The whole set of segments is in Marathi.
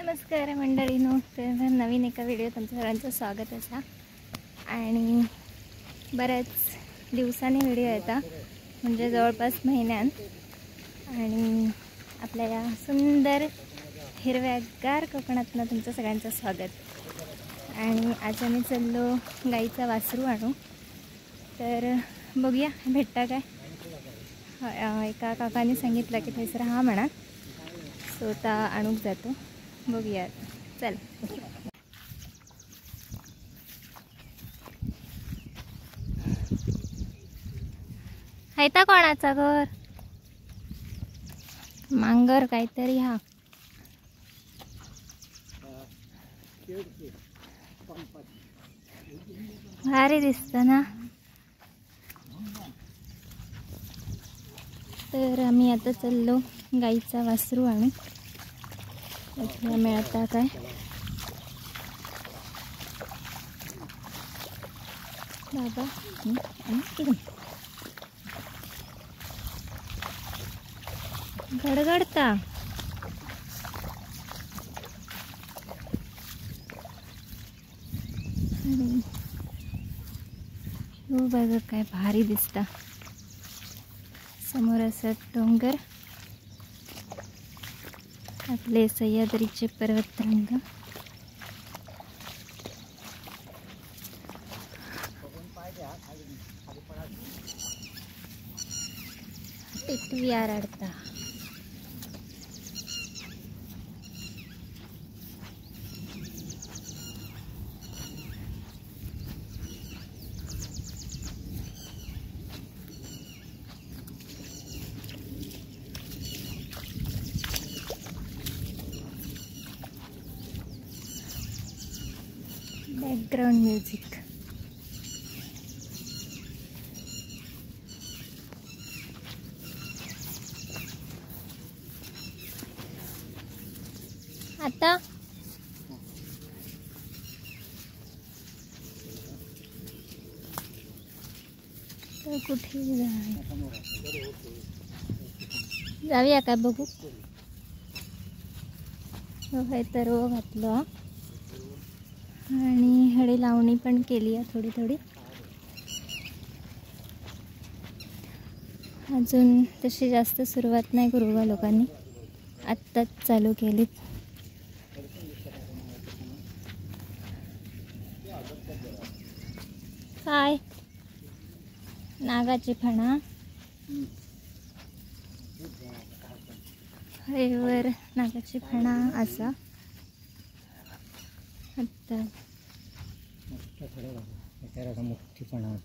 नमस्कार मंडळीनो, तर नवीन एका व्हिडिओ तुमच्या सगळ्यांचं स्वागत आहे. आणि बऱ्याच दिवसांनी व्हिडिओ येतात, म्हणजे जवळपास महिन्यात. आणि आपल्या या सुंदर हिरव्यागार कोकणातनं तुमचं सगळ्यांचं स्वागत. आणि आज आम्ही चाललो गाईचा वासरू आणू. तर बघूया भेटता काय. एका काकाने सांगितलं की थैसर हा म्हणा, स्वतः आणूक जातो. बघूया, चल. हैता कोणाचा घर मांगर काहीतरी. हा भारी दिसत ना. तर आम्ही आता चाललो गाईचा वासरू आणू. मिळता काय. बाबा गडगडता. हो बघा काय भारी दिसता. समोर असं डोंगर, आपले सह्याद्रीचे पर्वतरंग. टिटवी आरडता. Background music. आता तर कुठे जाऊया काय बघू. हे तर घातलं आणि हळी लावणी पण केली आहे थोडी थोडी. अजून तशी जास्त सुरुवात नाही करू लोकांनी, आत्ताच चालू केली. काय नागाची फणा वर नागाची फणा असा. आता मोठी फणा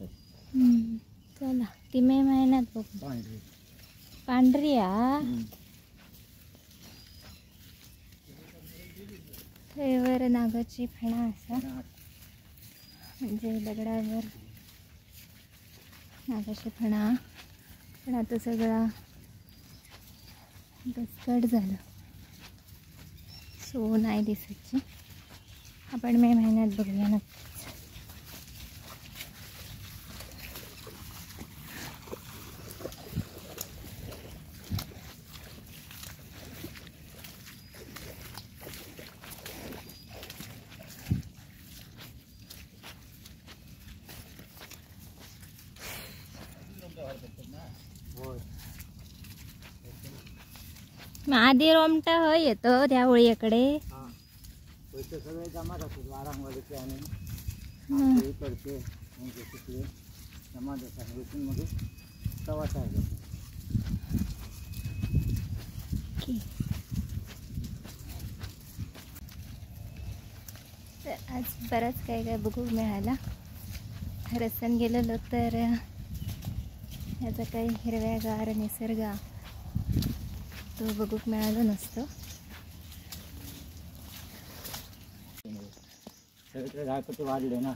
चला ती मे महिन्यात बघू. पांढरी वर नागाची फणा असा, म्हणजे दगडावर नागाची फणा. पण आता सगळा दसकट झालं, सो नाही दिसायची. आपण मे महिन्यात बघूया नक्कीच. आधी रोमटा होय येतो त्या होळीकडे. सगळे जमा राहतात वारांवाडीचे आणि इकडचे तिकडे जमा जातात मध्ये प्रवास आहे. तर आज बरंच काय काय बघू मिळाला. रस्त्याने गेलेलो तर याचा काही हिरव्यागार निसर्ग तो बघूक मिळाला नसतो. सगळीकडे झाडपट्टी वाढले ना,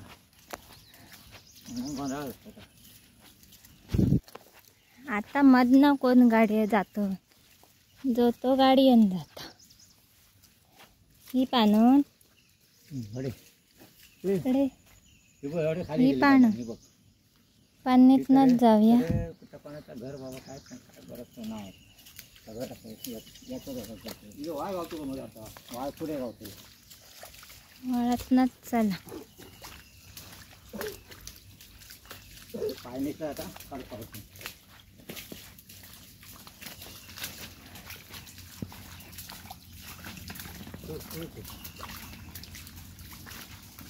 आता मधनं कोण गाडी जातो, जो तो गाडी येऊन जाता. ही पानं इकडे, ही पानं पाण्यातनच जाऊया. घर बाबा काय बरंच नाव सगळं टाकायचं याचं टाकायचं वाय गावतो का मध्ये आता वाय पुढे गावतो वळतनच चला. पाय निघतं आता काल पावतो.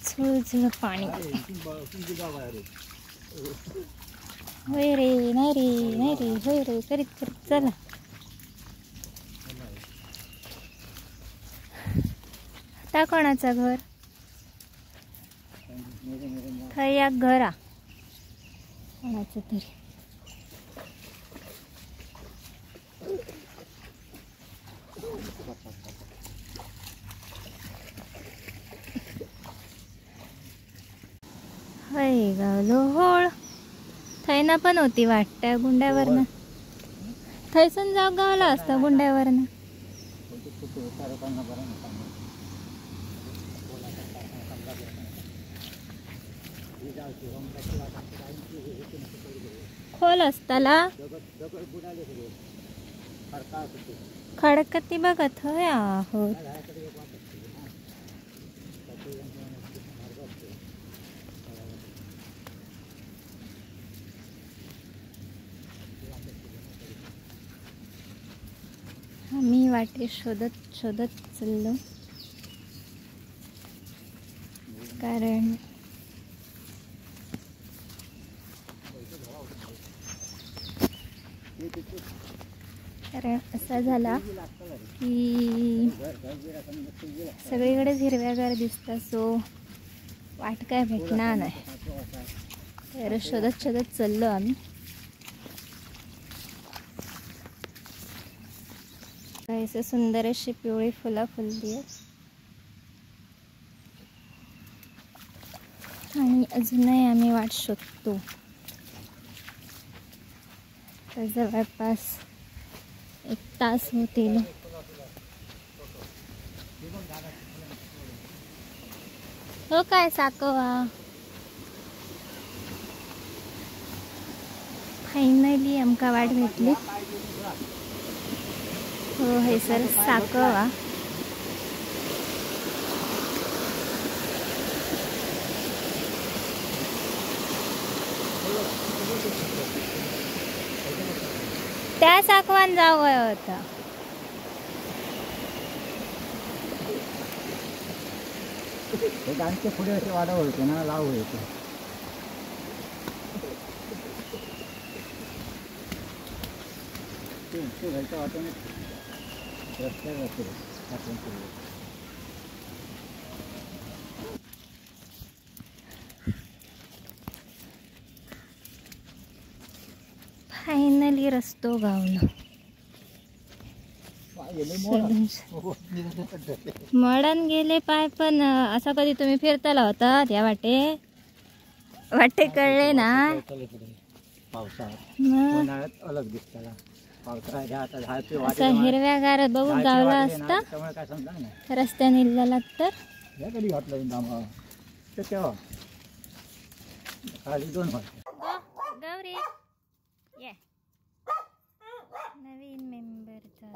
झुळझुळ पाणी. होय रे नाही रे नाही रे होय रे करीत करीत चला. त्या कोणाचं घर? थंय एक घर आ कोणाचं तरी. हय गावलो होळ. थंय पण होती वाटतं गुंड्यावरनं. थंयसून जाऊ गावला असता गुंड्यावरनं. खोल असताला खडकती बघत होय आहोत. आम्ही वाटे शोधत शोधत चाललो कारण असा झाला की सगळीकडेच हिरव्यागार दिसतं सो वाट काय भेटणार नाही. तर शोधत शोधत चाललो आम्ही. असं सुंदर अशी पिवळी फुलं फुलली आहेत आणि अजूनही आम्ही वाट शोधतो. तर जवळपास 1 तास होतील. हो काय साकवा. फायनली आमका वाट भेटली. हो हे सर साकवा. त्या साकवान जाऊ होता. आणखी पुढे असे वाडा होते ना लाव होते. ते घरच्या वाटेने रस्त्यावर असते. फायनली रस्तो गावलो. मळण गेले पाय पण असा कधी तुम्ही फिरताला होता त्या वाटे वाटे कळले ना. पावसाळ्यात अलग दिसताला असा हिरव्यागार बघून गावला असता रस्त्याने निघाला तर. कधी घातलं तेव्हा खाली 2 गौरी ये नवीन मेंबरचा